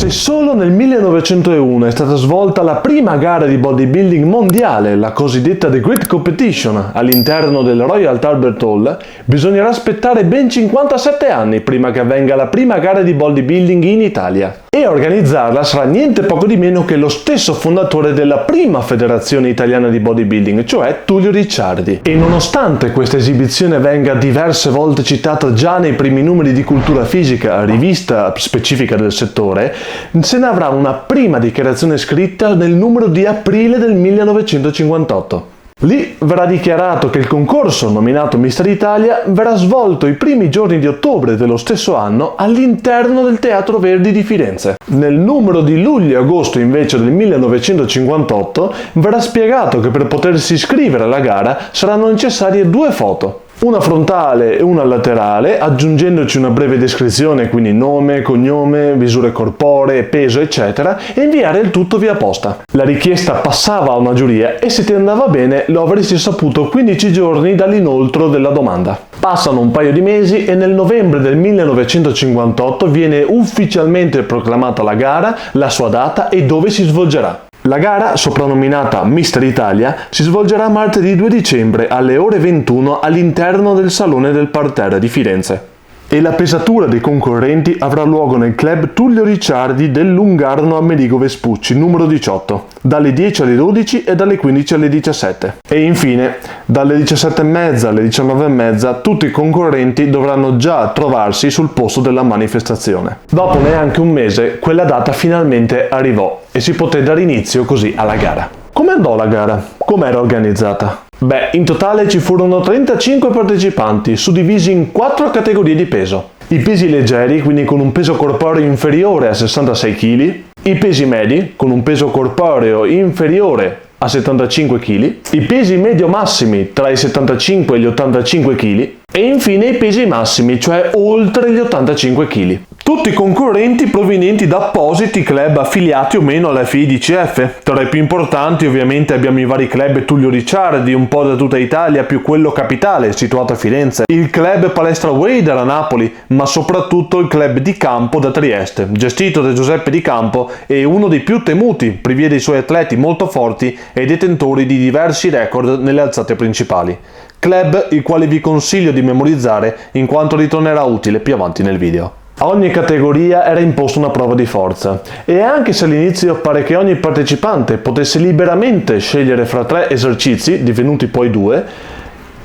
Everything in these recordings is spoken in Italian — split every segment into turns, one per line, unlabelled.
Se solo nel 1901 è stata svolta la prima gara di bodybuilding mondiale, la cosiddetta The Great Competition, all'interno del Royal Albert Hall, bisognerà aspettare ben 57 anni prima che avvenga la prima gara di bodybuilding in Italia. E a organizzarla sarà niente poco di meno che lo stesso fondatore della prima federazione italiana di bodybuilding, cioè Tullio Ricciardi. E nonostante questa esibizione venga diverse volte citata già nei primi numeri di Cultura Fisica, rivista specifica del settore, se ne avrà una prima dichiarazione scritta nel numero di aprile del 1958. Lì verrà dichiarato che il concorso, nominato Mister Italia, verrà svolto i primi giorni di ottobre dello stesso anno all'interno del Teatro Verdi di Firenze. Nel numero di luglio e agosto invece del 1958 verrà spiegato che per potersi iscrivere alla gara saranno necessarie 2 foto. Una frontale e una laterale, aggiungendoci una breve descrizione, quindi nome, cognome, misure corporee, peso, eccetera, e inviare il tutto via posta. La richiesta passava a una giuria e se ti andava bene lo avresti saputo 15 giorni dall'inoltro della domanda. Passano un paio di mesi e nel novembre del 1958 viene ufficialmente proclamata la gara, la sua data e dove si svolgerà. La gara, soprannominata Mister Italia, si svolgerà martedì 2 dicembre alle ore 21 all'interno del Salone del Parterre di Firenze. E la pesatura dei concorrenti avrà luogo nel club Tullio Ricciardi del Lungarno Amerigo Vespucci, numero 18, dalle 10 alle 12 e dalle 15 alle 17. E infine, dalle 17:30 alle 19:30, tutti i concorrenti dovranno già trovarsi sul posto della manifestazione. Dopo neanche un mese, quella data finalmente arrivò e si poté dare inizio così alla gara. Come andò la gara? Com'era organizzata? Beh, in totale ci furono 35 partecipanti, suddivisi in 4 categorie di peso. I pesi leggeri, quindi con un peso corporeo inferiore a 66 kg, i pesi medi, con un peso corporeo inferiore a 75 kg, i pesi medio-massimi tra i 75 e gli 85 kg, e infine i pesi massimi, cioè oltre gli 85 kg. Tutti concorrenti provenienti da appositi club affiliati o meno alla FIDCF. Tra i più importanti ovviamente abbiamo i vari club Tullio Ricciardi, un po' da tutta Italia, più quello capitale, situato a Firenze, il club Palestra Wader a Napoli, ma soprattutto il club Di Campo da Trieste, gestito da Giuseppe Di Campo e uno dei più temuti, prevede i suoi atleti molto forti e detentori di diversi record nelle alzate principali. Club il quale vi consiglio di memorizzare in quanto ritornerà utile più avanti nel video. A ogni categoria era imposta una prova di forza e anche se all'inizio pare che ogni partecipante potesse liberamente scegliere fra 3 esercizi, divenuti poi 2,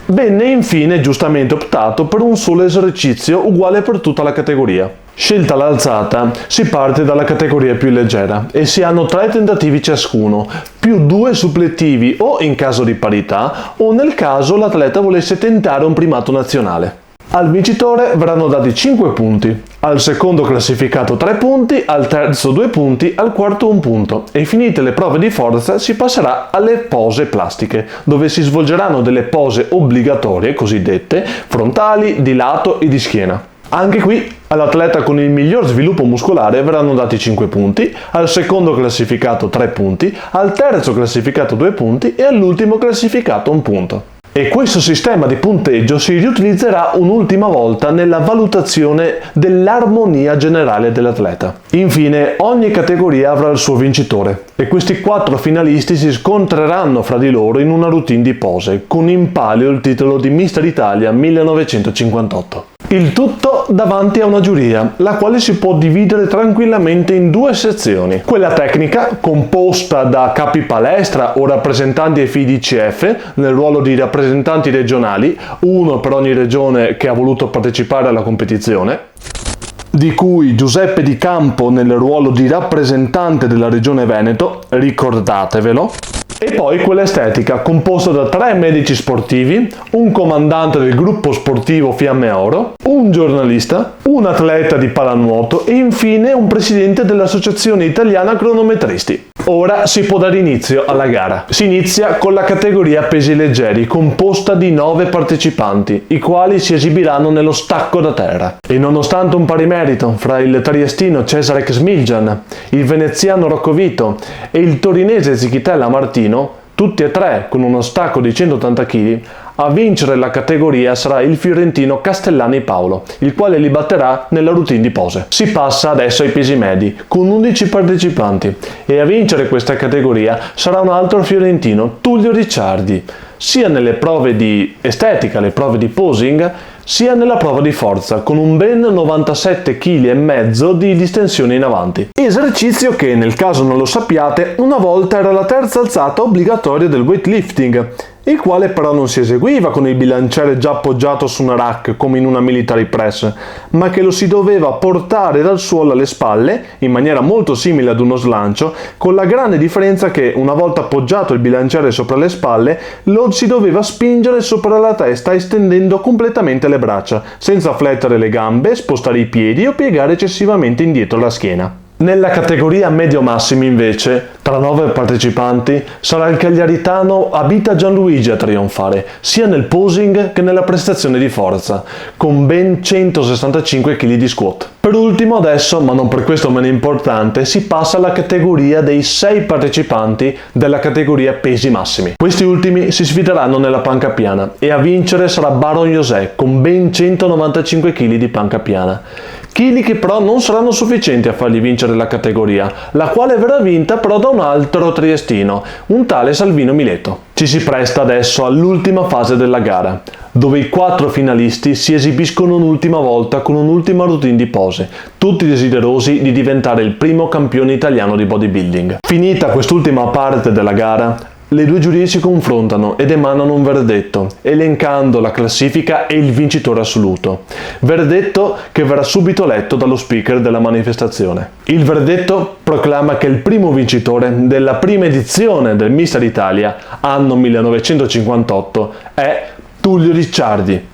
venne infine giustamente optato per un solo esercizio uguale per tutta la categoria. Scelta l'alzata, si parte dalla categoria più leggera e si hanno 3 tentativi ciascuno, più 2 suppletivi o in caso di parità o nel caso l'atleta volesse tentare un primato nazionale. Al vincitore verranno dati 5 punti, al secondo classificato 3 punti, al terzo 2 punti, al quarto 1 punto e finite le prove di forza si passerà alle pose plastiche, dove si svolgeranno delle pose obbligatorie cosiddette, frontali, di lato e di schiena. Anche qui all'atleta con il miglior sviluppo muscolare verranno dati 5 punti, al secondo classificato 3 punti, al terzo classificato 2 punti e all'ultimo classificato 1 punto. E questo sistema di punteggio si riutilizzerà un'ultima volta nella valutazione dell'armonia generale dell'atleta. Infine, ogni categoria avrà il suo vincitore e questi 4 finalisti si scontreranno fra di loro in una routine di pose, con in palio il titolo di Mister Italia 1958. Il tutto davanti a una giuria, la quale si può dividere tranquillamente in 2 sezioni. Quella tecnica, composta da capi palestra o rappresentanti FIDCF, nel ruolo di rappresentanti regionali, uno per ogni regione che ha voluto partecipare alla competizione, di cui Giuseppe Di Campo nel ruolo di rappresentante della regione Veneto, ricordatevelo. E poi quella estetica, composta da 3 medici sportivi, un comandante del gruppo sportivo Fiamme Oro, un giornalista, un atleta di pallanuoto e infine un presidente dell'Associazione Italiana Cronometristi. Ora si può dare inizio alla gara. Si inizia con la categoria pesi leggeri, composta di 9 partecipanti, i quali si esibiranno nello stacco da terra. E nonostante un pari merito fra il triestino Cesare Xmiljan, il veneziano Rocco Vito e il torinese Zichitella Martino, tutti e 3 con uno stacco di 180 kg, A vincere la categoria sarà il fiorentino Castellani Paolo, il quale li batterà nella routine di pose. Si passa adesso ai pesi medi, con 11 partecipanti, e a vincere questa categoria sarà un altro fiorentino, Tullio Ricciardi, sia nelle prove di estetica, le prove di posing, sia nella prova di forza, con un ben 97,5 kg di distensione in avanti. Esercizio che, nel caso non lo sappiate, una volta era la terza alzata obbligatoria del weightlifting, il quale però non si eseguiva con il bilanciere già appoggiato su una rack come in una military press, ma che lo si doveva portare dal suolo alle spalle, in maniera molto simile ad uno slancio, con la grande differenza che, una volta appoggiato il bilanciere sopra le spalle, lo si doveva spingere sopra la testa estendendo completamente le braccia, senza flettere le gambe, spostare i piedi o piegare eccessivamente indietro la schiena. Nella categoria medio-massimi invece, tra 9 partecipanti, sarà il cagliaritano Abita Gianluigi a trionfare, sia nel posing che nella prestazione di forza, con ben 165 kg di squat. Per ultimo adesso, ma non per questo meno importante, si passa alla categoria dei 6 partecipanti della categoria pesi massimi. Questi ultimi si sfideranno nella panca piana e a vincere sarà Baron José con ben 195 kg di panca piana. Chili che però non saranno sufficienti a fargli vincere la categoria, la quale verrà vinta però da un altro triestino, un tale Salvino Mileto. Ci si presta adesso all'ultima fase della gara, dove i 4 finalisti si esibiscono un'ultima volta con un'ultima routine di pose, tutti desiderosi di diventare il primo campione italiano di bodybuilding. Finita quest'ultima parte della gara, le due giurie si confrontano ed emanano un verdetto, elencando la classifica e il vincitore assoluto. Verdetto che verrà subito letto dallo speaker della manifestazione. Il verdetto proclama che il primo vincitore della prima edizione del Mister Italia, anno 1958, è Tullio Ricciardi,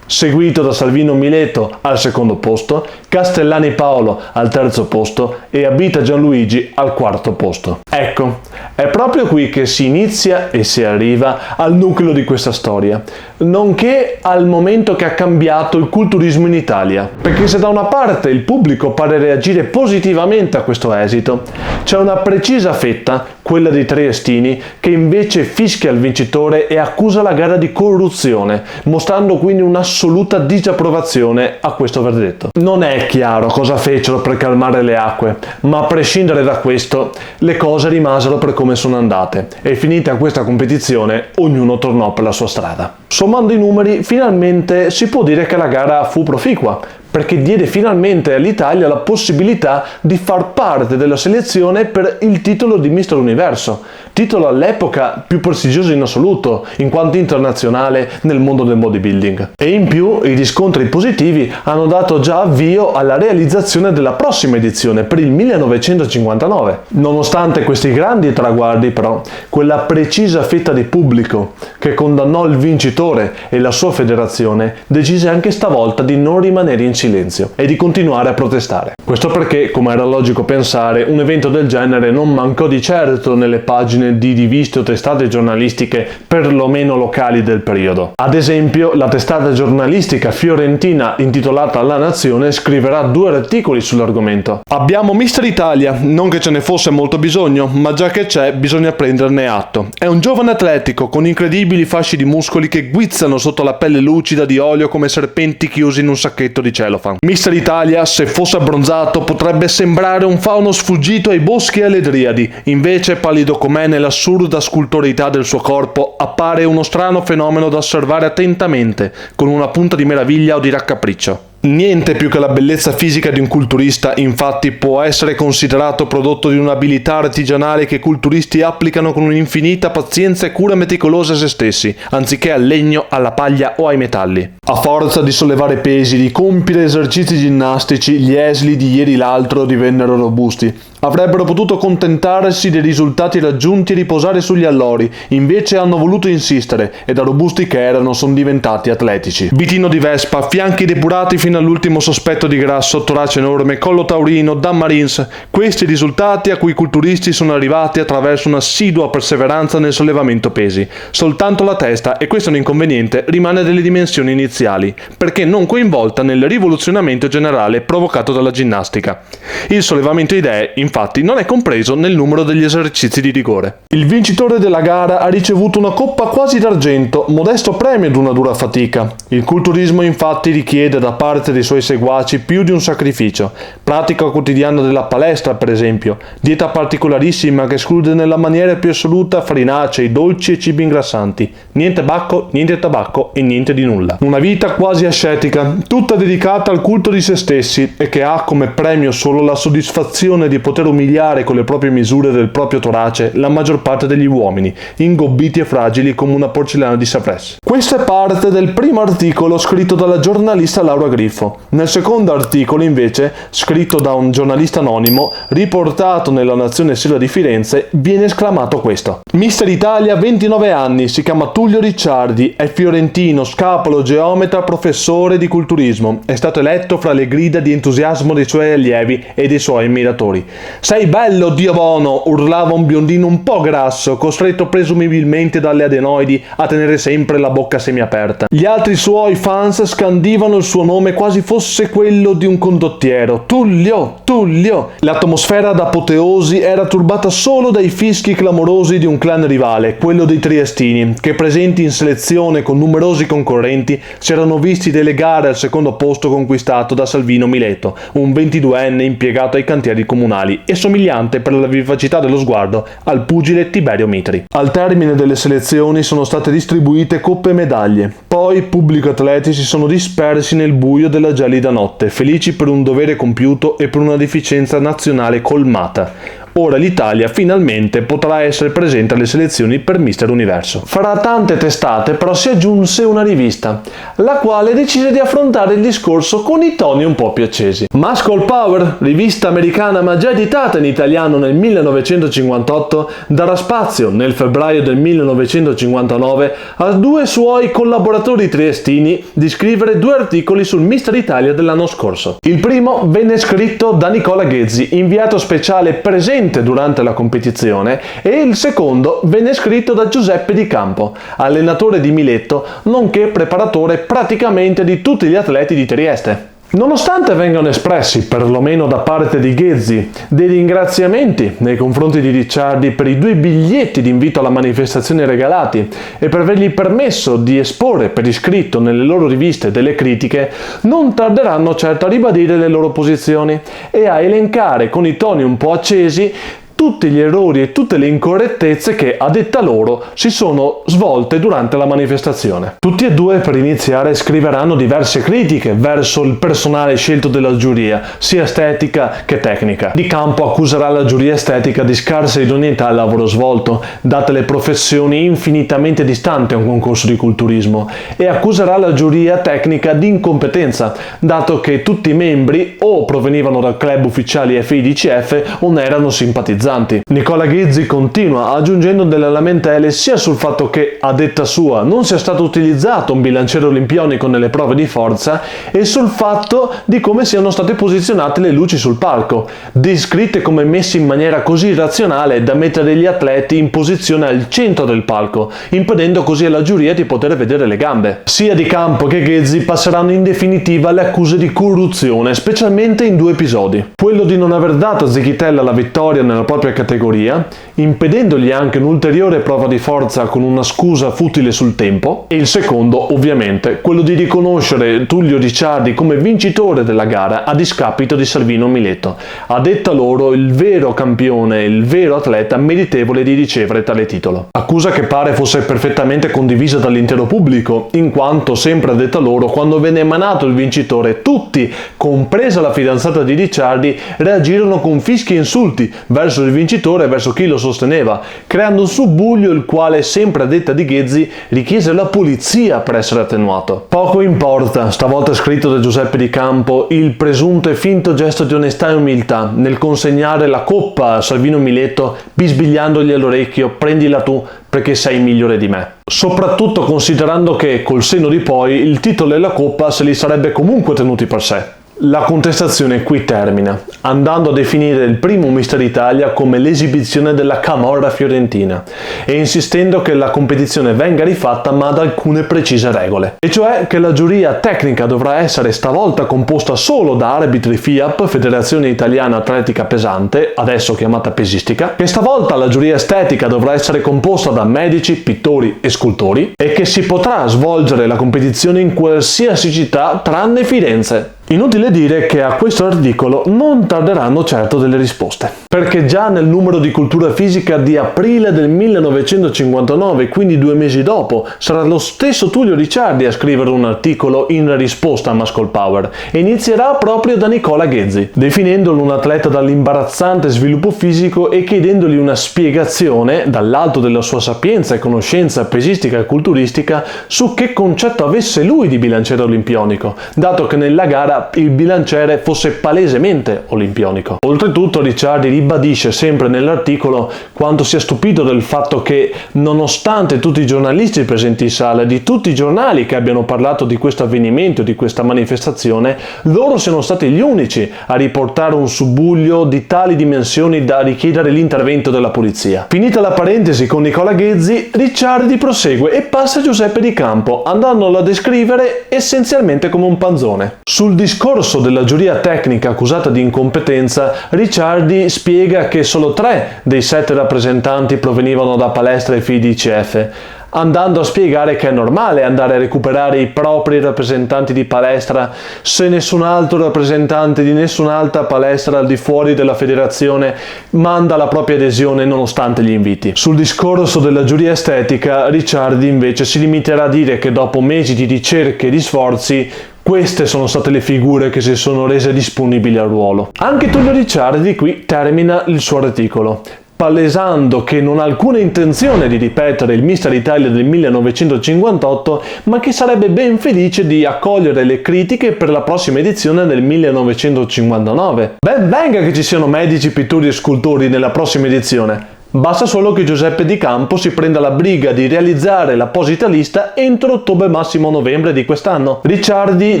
seguito da Salvino Mileto al secondo posto, Castellani Paolo al terzo posto e Abita Gianluigi al quarto posto. Ecco, è proprio qui che si inizia e si arriva al nucleo di questa storia, nonché al momento che ha cambiato il culturismo in Italia. Perché se da una parte il pubblico pare reagire positivamente a questo esito, c'è una precisa fetta, quella dei triestini, che invece fischia il vincitore e accusa la gara di corruzione, mostrando quindi un'assoluta disapprovazione a questo verdetto. Non è chiaro cosa fecero per calmare le acque, ma a prescindere da questo, le cose rimasero per come sono andate e finita questa competizione ognuno tornò per la sua strada. Sommando i numeri, finalmente si può dire che la gara fu proficua, perché diede finalmente all'Italia la possibilità di far parte della selezione per il titolo di Mister Universo, titolo all'epoca più prestigioso in assoluto, in quanto internazionale nel mondo del bodybuilding. E in più i riscontri positivi hanno dato già avvio alla realizzazione della prossima edizione per il 1959. Nonostante questi grandi traguardi però, quella precisa fetta di pubblico che condannò il vincitore e la sua federazione decise anche stavolta di non rimanere in silenzio e di continuare a protestare. Questo perché, come era logico pensare, un evento del genere non mancò di certo nelle pagine di riviste o testate giornalistiche perlomeno locali del periodo. Ad esempio, la testata giornalistica fiorentina intitolata La Nazione scriverà 2 articoli sull'argomento. Abbiamo Mister Italia, non che ce ne fosse molto bisogno, ma già che c'è bisogna prenderne atto. È un giovane atletico con incredibili fasci di muscoli che guizzano sotto la pelle lucida di olio come serpenti chiusi in un sacchetto di celofan. Mister Italia, se fosse abbronzato, potrebbe sembrare un fauno sfuggito ai boschi e alle Driadi, invece pallido com'è nell'assurda scultoreità del suo corpo, appare uno strano fenomeno da osservare attentamente, con una punta di meraviglia o di raccapriccio. Niente più che la bellezza fisica di un culturista, infatti, può essere considerato prodotto di un'abilità artigianale che i culturisti applicano con un'infinita pazienza e cura meticolosa a se stessi, anziché al legno, alla paglia o ai metalli. A forza di sollevare pesi, di compiere esercizi ginnastici, gli esili di ieri l'altro divennero robusti. Avrebbero potuto contentarsi dei risultati raggiunti e riposare sugli allori, invece hanno voluto insistere e da robusti che erano sono diventati atletici. Vitino di Vespa, fianchi depurati fino fino all'ultimo sospetto di grasso, torace enorme, collo taurino, Dan Marines. Questi risultati a cui i culturisti sono arrivati attraverso un'assidua perseveranza nel sollevamento pesi. Soltanto la testa, e questo è un inconveniente, rimane delle dimensioni iniziali, perché non coinvolta nel rivoluzionamento generale provocato dalla ginnastica. Il sollevamento idee, infatti, non è compreso nel numero degli esercizi di rigore. Il vincitore della gara ha ricevuto una coppa quasi d'argento, modesto premio ad una dura fatica. Il culturismo infatti richiede da parte dei suoi seguaci più di un sacrificio. Pratica quotidiana della palestra, per esempio, dieta particolarissima che esclude nella maniera più assoluta farinacei, dolci e cibi ingrassanti. Niente bacco, niente tabacco e niente di nulla. Una vita quasi ascetica, tutta dedicata al culto di se stessi e che ha come premio solo la soddisfazione di poter umiliare con le proprie misure del proprio torace la maggior parte degli uomini, ingobbiti e fragili come una porcellana di Sapresse. Questa è parte del primo articolo scritto dalla giornalista Laura Griffo. Nel secondo articolo, invece, scritto da un giornalista anonimo, riportato nella Nazione Sera di Firenze, viene esclamato questo. Mister Italia, 29 anni, si chiama Tullio Ricciardi, è fiorentino, scapolo, geometra, professore di culturismo. È stato eletto fra le grida di entusiasmo dei suoi allievi e dei suoi ammiratori. Sei bello, Dio buono, urlava un biondino un po' grasso, costretto presumibilmente dalle adenoidi a tenere sempre la bocca semiaperta. Gli altri suoi fans scandivano il suo nome quasi fosse quello di un condottiero. Tullio, Tullio! L'atmosfera d'apoteosi era turbata solo dai fischi clamorosi di un clan rivale, quello dei triestini, che presenti in selezione con numerosi concorrenti si erano visti delegare al secondo posto conquistato da Salvino Mileto, un 22enne impiegato ai cantieri comunali e somigliante per la vivacità dello sguardo al pugile Tiberio Mitri. Al termine delle selezioni sono state distribuite coppe e medaglie. Poi pubblico e atleti si sono dispersi nel buio della gelida notte, felici per un dovere compiuto e per una deficienza nazionale colmata. Ora l'Italia finalmente potrà essere presente alle selezioni per Mister Universo. Fra tante testate però si aggiunse una rivista, la quale decise di affrontare il discorso con i toni un po' più accesi. Muscle Power, rivista americana ma già editata in italiano nel 1958, darà spazio nel febbraio del 1959 a due suoi collaboratori triestini di scrivere 2 articoli sul Mister Italia dell'anno scorso. Il primo venne scritto da Nicola Ghezzi, inviato speciale presente durante la competizione, e il secondo venne scritto da Giuseppe Di Campo, allenatore di Miletto, nonché preparatore praticamente di tutti gli atleti di Trieste. Nonostante vengano espressi, perlomeno da parte di Ghezzi, dei ringraziamenti nei confronti di Ricciardi per i 2 biglietti di invito alla manifestazione regalati e per avergli permesso di esporre per iscritto nelle loro riviste delle critiche, non tarderanno certo a ribadire le loro posizioni e a elencare con i toni un po' accesi tutti gli errori e tutte le incorrettezze che, a detta loro, si sono svolte durante la manifestazione. Tutti e 2, per iniziare, scriveranno diverse critiche verso il personale scelto dalla giuria, sia estetica che tecnica. Di Campo accuserà la giuria estetica di scarsa idoneità al lavoro svolto, date le professioni infinitamente distanti a un concorso di culturismo, e accuserà la giuria tecnica di incompetenza, dato che tutti i membri o provenivano dal club ufficiali FIDCF o ne erano simpatizzanti. Nicola Ghezzi continua aggiungendo delle lamentele sia sul fatto che, a detta sua, non sia stato utilizzato un bilanciere olimpionico nelle prove di forza e sul fatto di come siano state posizionate le luci sul palco, descritte come messe in maniera così irrazionale da mettere gli atleti in posizione al centro del palco, impedendo così alla giuria di poter vedere le gambe. Sia Di Campo che Ghezzi passeranno in definitiva le accuse di corruzione, specialmente in 2 episodi. Quello di non aver dato a Zichitella la vittoria nella propria categoria, impedendogli anche un'ulteriore prova di forza con una scusa futile sul tempo, e il secondo, ovviamente, quello di riconoscere Tullio Ricciardi come vincitore della gara a discapito di Salvino Mileto, a detta loro il vero campione, il vero atleta meritevole di ricevere tale titolo. Accusa che pare fosse perfettamente condivisa dall'intero pubblico, in quanto, sempre a detta loro, quando venne emanato il vincitore, tutti, compresa la fidanzata di Ricciardi, reagirono con fischi e insulti verso il vincitore e verso chi lo sosteneva, creando un subbuglio il quale, sempre a detta di Ghezzi, richiese la polizia per essere attenuato. Poco importa, stavolta scritto da Giuseppe Di Campo, il presunto e finto gesto di onestà e umiltà nel consegnare la coppa a Salvino Mileto bisbigliandogli all'orecchio: prendila tu, perché sei migliore di me. Soprattutto considerando che, col senno di poi, il titolo e la coppa se li sarebbe comunque tenuti per sé. La contestazione qui termina, andando a definire il primo Mister Italia come l'esibizione della camorra fiorentina e insistendo che la competizione venga rifatta ma ad alcune precise regole, e cioè che la giuria tecnica dovrà essere stavolta composta solo da arbitri FIAP, Federazione Italiana Atletica Pesante, adesso chiamata pesistica, che stavolta la giuria estetica dovrà essere composta da medici, pittori e scultori e che si potrà svolgere la competizione in qualsiasi città tranne Firenze. Inutile dire che a questo articolo non tarderanno certo delle risposte, perché già nel numero di cultura fisica di aprile del 1959, quindi 2 mesi dopo, sarà lo stesso Tullio Ricciardi a scrivere un articolo in risposta a Muscle Power, e inizierà proprio da Nicola Ghezzi, definendolo un atleta dall'imbarazzante sviluppo fisico e chiedendogli una spiegazione, dall'alto della sua sapienza e conoscenza pesistica e culturistica, su che concetto avesse lui di bilanciere olimpionico, dato che nella gara il bilanciere fosse palesemente olimpionico. Oltretutto Ricciardi ribadisce sempre nell'articolo quanto sia stupito del fatto che, nonostante tutti i giornalisti presenti in sala, di tutti i giornali che abbiano parlato di questo avvenimento, di questa manifestazione, loro siano stati gli unici a riportare un subbuglio di tali dimensioni da richiedere l'intervento della polizia. Finita la parentesi con Nicola Ghezzi, Ricciardi prosegue e passa a Giuseppe Di Campo, andandolo a descrivere essenzialmente come un panzone. Sul discorso della giuria tecnica accusata di incompetenza, Ricciardi spiega che solo 3 dei 7 rappresentanti provenivano da palestra e fidi ICF, andando a spiegare che è normale andare a recuperare i propri rappresentanti di palestra se nessun altro rappresentante di nessun'altra palestra al di fuori della federazione manda la propria adesione nonostante gli inviti. Sul discorso della giuria estetica, Ricciardi invece si limiterà a dire che dopo mesi di ricerche e di sforzi, queste sono state le figure che si sono rese disponibili al ruolo. Anche Tullio Ricciardi qui termina il suo articolo, palesando che non ha alcuna intenzione di ripetere il Mister Italia del 1958, ma che sarebbe ben felice di accogliere le critiche per la prossima edizione del 1959. Ben venga che ci siano medici, pittori e scultori nella prossima edizione. Basta solo che Giuseppe Di Campo si prenda la briga di realizzare l'apposita lista entro ottobre massimo novembre di quest'anno. Ricciardi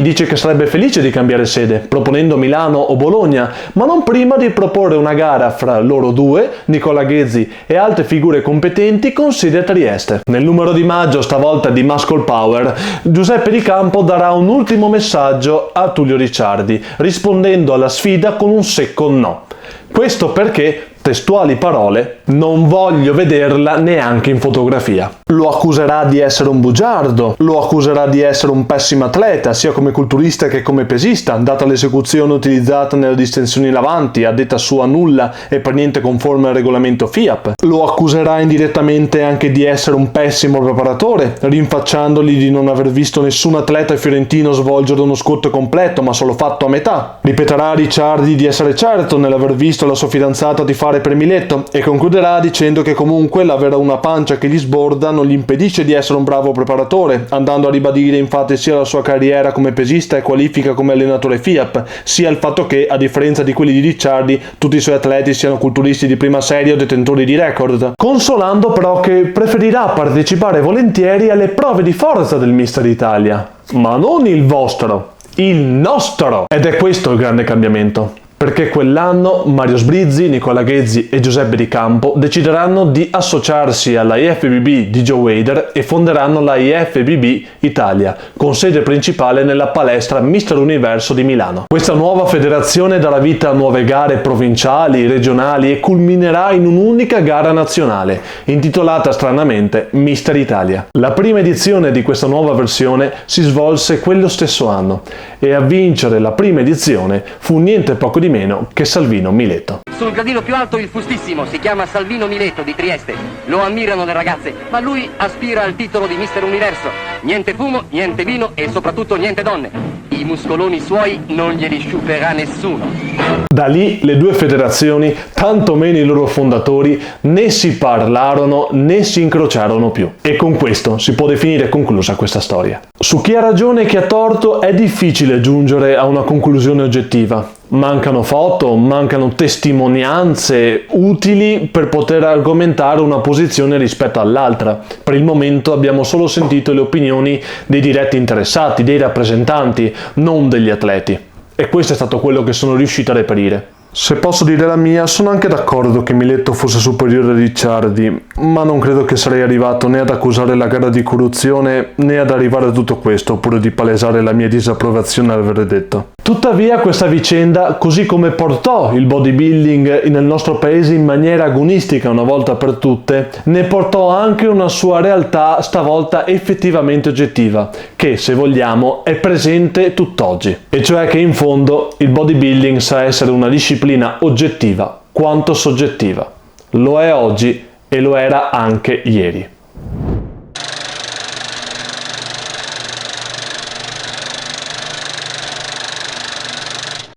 dice che sarebbe felice di cambiare sede, proponendo Milano o Bologna, ma non prima di proporre una gara fra loro due, Nicola Ghezzi e altre figure competenti, con sede a Trieste. Nel numero di maggio, stavolta di Muscle Power, Giuseppe Di Campo darà un ultimo messaggio a Tullio Ricciardi, rispondendo alla sfida con un secco no. Questo perché, testuali parole, non voglio vederla neanche in fotografia. Lo accuserà di essere un bugiardo, lo accuserà di essere un pessimo atleta, sia come culturista che come pesista, data l'esecuzione utilizzata nelle distensioni in avanti, a detta sua nulla e per niente conforme al regolamento FIAP. Lo accuserà indirettamente anche di essere un pessimo preparatore, rinfacciandogli di non aver visto nessun atleta fiorentino svolgere uno scotto completo, ma solo fatto a metà. Ripeterà a Ricciardi di essere certo nell'aver visto la sua fidanzata di fare per Miletto e concluderà dicendo che comunque l'avere una pancia che gli sborda non gli impedisce di essere un bravo preparatore, andando a ribadire infatti sia la sua carriera come pesista e qualifica come allenatore FIAP, sia il fatto che, a differenza di quelli di Ricciardi, tutti i suoi atleti siano culturisti di prima serie o detentori di record, consolando però che preferirà partecipare volentieri alle prove di forza del Mister Italia, ma non il vostro, il nostro! Ed è questo il grande cambiamento. Perché quell'anno Mario Sbrizzi, Nicola Ghezzi e Giuseppe Di Campo decideranno di associarsi alla IFBB di Joe Weider e fonderanno la IFBB Italia, con sede principale nella palestra Mister Universo di Milano. Questa nuova federazione darà vita a nuove gare provinciali, regionali e culminerà in un'unica gara nazionale, intitolata stranamente Mister Italia. La prima edizione di questa nuova versione si svolse quello stesso anno e a vincere la prima edizione fu niente poco di meno che Salvino Mileto.
Sul gradino più alto il fustissimo, si chiama Salvino Mileto di Trieste. Lo ammirano le ragazze, ma lui aspira al titolo di Mister Universo. Niente fumo, niente vino e soprattutto niente donne. I muscoloni suoi non glieli sciuperà nessuno.
Da lì le due federazioni, tantomeno i loro fondatori, né si parlarono né si incrociarono più. E con questo si può definire conclusa questa storia. Su chi ha ragione e chi ha torto è difficile giungere a una conclusione oggettiva. Mancano foto, mancano testimonianze utili per poter argomentare una posizione rispetto all'altra. Per il momento abbiamo solo sentito le opinioni dei diretti interessati, dei rappresentanti, non degli atleti. E questo è stato quello che sono riuscito a reperire. Se posso dire la mia, sono anche d'accordo che Miletto fosse superiore a Ricciardi, ma non credo che sarei arrivato né ad accusare la gara di corruzione né ad arrivare a tutto questo, oppure di palesare la mia disapprovazione al verdetto. Tuttavia questa vicenda, così come portò il bodybuilding nel nostro paese in maniera agonistica una volta per tutte, ne portò anche una sua realtà stavolta effettivamente oggettiva, che se vogliamo è presente tutt'oggi. E cioè che in fondo il bodybuilding sa essere una disciplina oggettiva quanto soggettiva. Lo è oggi e lo era anche ieri.